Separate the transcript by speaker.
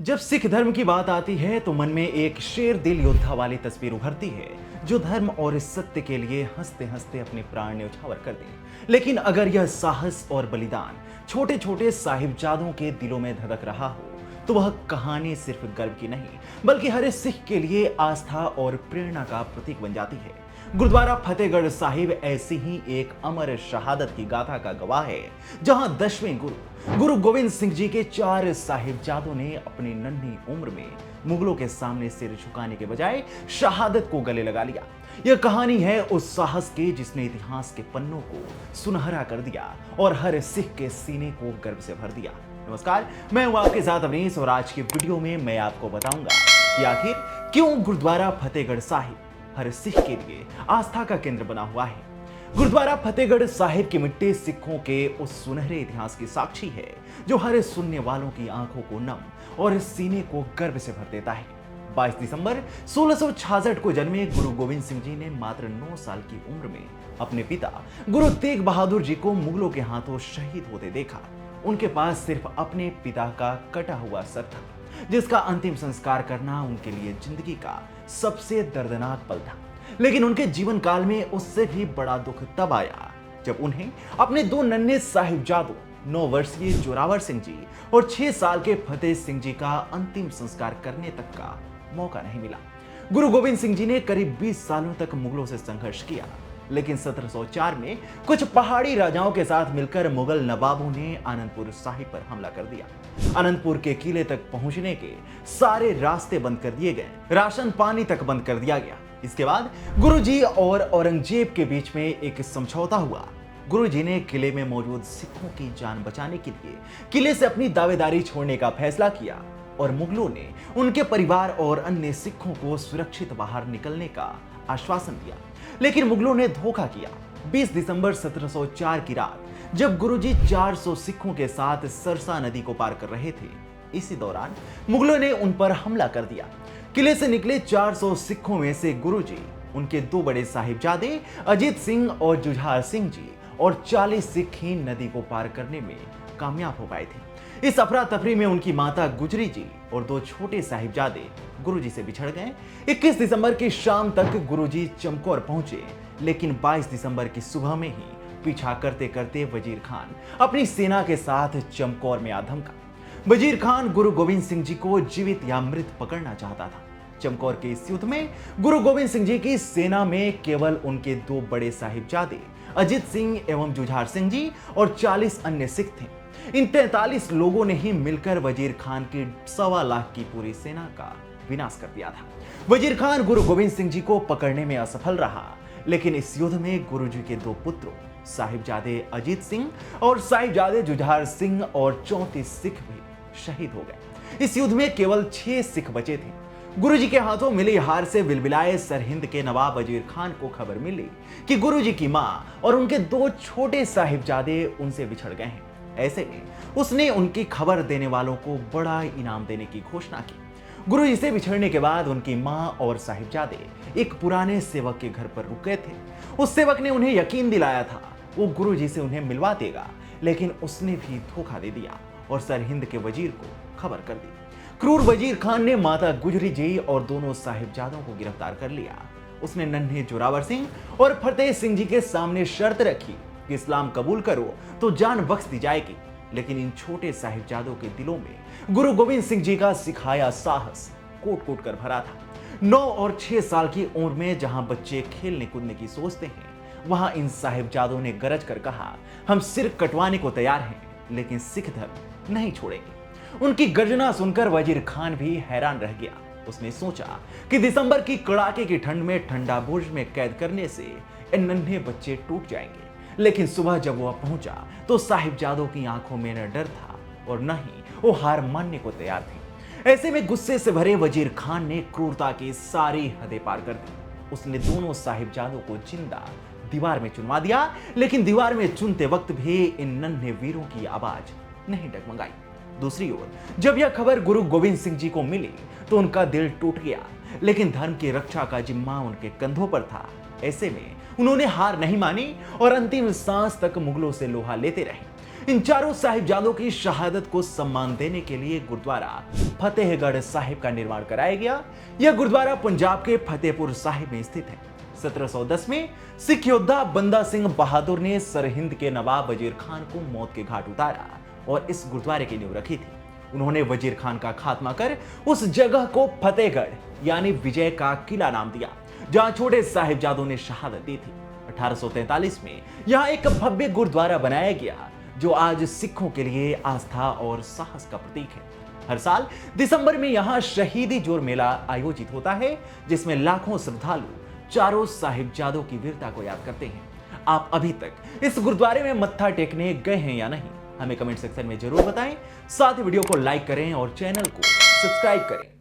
Speaker 1: जब सिख धर्म की बात आती है तो मन में एक शेर दिल योद्धा वाली तस्वीर उभरती है जो धर्म और सत्य के लिए हंसते हंसते अपने प्राण न्यौछावर कर दे। लेकिन अगर यह साहस और बलिदान छोटे छोटे साहिबजादों के दिलों में धड़क रहा हो तो वह कहानी सिर्फ गर्व की नहीं बल्कि हर सिख के लिए आस्था और प्रेरणा का प्रतीक बन जाती है। गुरुद्वारा फतेहगढ़ साहिब ऐसी ही एक अमर शहादत की गाथा का गवाह है, जहां 10वें गुरु गोविंद सिंह जी के 4 साहिबजादों ने अपनी नन्ही उम्र में मुगलों के सामने सिर झुकाने के बजाय शहादत को गले लगा लिया। यह कहानी है उस साहस की जिसने इतिहास के पन्नों को सुनहरा कर दिया और हर सिख के सीने को गर्व से भर दिया। नमस्कार, मैं हूं आपके साथ अवनीश और आज की वीडियो में मैं आपको बताऊंगा कि आखिर क्यों गुरुद्वारा फतेहगढ़ साहिब हर सिख के लिए आस्था का केंद्र बना हुआ है। गुरुद्वारा फतेहगढ़ साहिब की मिट्टी सिखों के उस सुनहरे इतिहास की साक्षी है जो हर सुनने वालों की आंखों को नम और सीने को गर्व से भर देता है। 22 दिसंबर 1666 को जन्मे गुरु गोविंद सिंह जी ने मात्र 9 साल की उम्र में अपने पिता गुरु तेग बहादुर जी को मुगलों के हाथों शहीद होते देखा। उनके पास सिर्फ अपने पिता का कटा हुआ सर था जिसका अंतिम संस्कार करना उनके लिए जिंदगी का सबसे दर्दनाक पल था। लेकिन उनके जीवन काल में उससे भी बड़ा दुख तब आया जब उन्हें अपने 2 नन्हे साहिबजादों 9 वर्षीय जोरावर सिंह जी और 6 साल के फतेह सिंह जी का अंतिम संस्कार करने तक का मौका नहीं मिला। गुरु गोविंद सिंह जी ने करीब 20 सालों तक मुगलों से संघर्ष किया, लेकिन 1704 में कुछ पहाड़ी राजाओं के साथ मिलकर मुगल नवाबों ने आनंदपुर साहिब पर हमला कर दिया। आनंदपुर के किले तक पहुंचने के सारे रास्ते बंद कर दिए गए, राशन पानी तक बंद कर दिया गया। इसके बाद गुरुजी और औरंगजेब के बीच में एक समझौता हुआ। गुरुजी ने किले में मौजूद सिखों की जान बचाने के लिए किले से अपनी दावेदारी छोड़ने का फैसला किया और मुगलों ने उनके परिवार और अन्य सिखों को सुरक्षित बाहर निकलने का आश्वासन दिया। लेकिन मुगलों ने धोखा किया। 20 दिसंबर 1704 की रात जब गुरुजी 400 सिखों के साथ सरसा नदी को पार कर रहे थे, इसी दौरान मुगलों ने उन पर हमला कर दिया। किले से निकले 400 सिखों में से गुरुजी, उनके 2 बड़े साहिबजादे अजीत सिंह और जुझार सिंह जी और 40 सिख ही नदी को पार करने में कामयाब हो पाए थे। इस अफरा तफरी में उनकी माता गुजरी जी और 2 छोटे साहिबजादे गुरुजी से बिछड़ गए। 21 दिसंबर की शाम तक गुरुजी चमकौर पहुंचे, लेकिन 22 दिसंबर की सुबह में ही पीछा करते करते वजीर खान अपनी सेना के साथ चमकौर में आ धमका। वजीर खान गुरु गोविंद सिंह जी को जीवित या मृत पकड़ना चाहता था। चमकौर के इस युद्ध में गुरु गोविंद सिंह जी की सेना में केवल उनके 2 बड़े साहिबजादे अजीत सिंह एवं जुझार सिंह जी और 40 अन्य सिख थे। इन 43 लोगों ने ही मिलकर वजीर खान की 1.25 लाख की पूरी सेना का विनाश कर दिया था। वजीर खान गुरु गोविंद सिंह जी को पकड़ने में असफल रहा, लेकिन इस युद्ध में गुरुजी के 2 पुत्रों साहिबजादे अजीत सिंह और साहिबजादे जुझार सिंह और 34 सिख भी शहीद हो गए। इस युद्ध में केवल 6 सिख बचे थे। गुरुजी के हाथों मिली हार से विलविलाए सरहिंद के नवाब वजीर खान को खबर मिली कि गुरुजी की मां और उनके 2 छोटे साहिबजादे उनसे बिछड़ गए हैं। ऐसे में उसने उनकी खबर देने वालों को बड़ा इनाम देने की घोषणा की। गुरुजी से बिछड़ने के बाद उनकी मां और साहिबजादे एक पुराने सेवक के घर पर रुक गए थे। उस सेवक ने उन्हें यकीन दिलाया था वो गुरुजी से उन्हें मिलवा देगा, लेकिन उसने भी धोखा दे दिया और सरहिंद के वजीर को खबर कर दी। क्रूर वजीर खान ने माता गुजरी जी और दोनों साहिबजादों को गिरफ्तार कर लिया। उसने नन्हे जोरावर सिंह और फतेह सिंह जी के सामने शर्त रखी कि इस्लाम कबूल करो तो जान बख्श दी जाएगी। लेकिन इन छोटे साहिबजादों के दिलों में गुरु गोविंद सिंह जी का सिखाया साहस कोट कोट कर भरा था। 9 और 6 साल की उम्र में जहां बच्चे खेलने कूदने की सोचते हैं, वहां इन साहिबजादों ने गरज कर कहा, हम सिर कटवाने को तैयार हैं, लेकिन सिख धर्म नहीं छोड़ेंगे। उनकी गर्जना सुनकर वजीर खान भी हैरान रह गया। उसने सोचा कि दिसंबर की कड़ाके की ठंड में ठंडा बुर्ज में कैद करने से इन नन्हे बच्चे टूट जाएंगे। लेकिन सुबह जब वह पहुंचा तो साहिबजादों की आंखों में न डर था और न ही वो हार मानने को तैयार थे। ऐसे में गुस्से से भरे वजीर खान ने क्रूरता की सारी हदें पार कर दी। उसने दोनों साहिबजादों को जिंदा दीवार में चुनवा दिया, लेकिन दीवार में चुनते वक्त भी इन नन्हे वीरों की आवाज नहीं डगमगाई। दूसरी ओर जब यह खबर गुरु गोविंद सिंह जी को मिली तो उनका दिल टूट गया, लेकिन धर्म की रक्षा का जिम्मा उनके कंधों पर था। ऐसे में उन्होंने हार नहीं मानी और अंतिम सांस तक मुगलों से लोहा लेते रहे। इन चारों साहिबजादों की शहादत को सम्मान देने के लिए गुरुद्वारा फतेहगढ़ साहिब का निर्माण कराया गया। यह गुरुद्वारा पंजाब के फतेहपुर साहिब में स्थित है। 1710 में सिख योद्धा बंदा सिंह बहादुर ने सरहिंद के नवाब वजीर खान को मौत के घाट उतारा और इस गुरुद्वारे की नींव रखी थी। उन्होंने वजीर खान का खात्मा कर उस जगह को फतेहगढ़ यानी विजय का किला नाम दिया, जहां छोटे साहिबजादों ने शहादत दी थी। 1843 में यहां एक भव्य गुरुद्वारा बनाया गया, जो आज सिखों के लिए आस्था और साहस का प्रतीक है। हर साल दिसंबर में यहां शहीदी जोर मेला आयोजित होता है, जिसमें लाखों श्रद्धालु चारों साहिबजादों की वीरता को याद करते हैं। आप अभी तक इस गुरुद्वारे में मत्था टेकने गए हैं या नहीं, हमें कमेंट सेक्शन में जरूर बताएं। साथ ही वीडियो को लाइक करें और चैनल को सब्सक्राइब करें।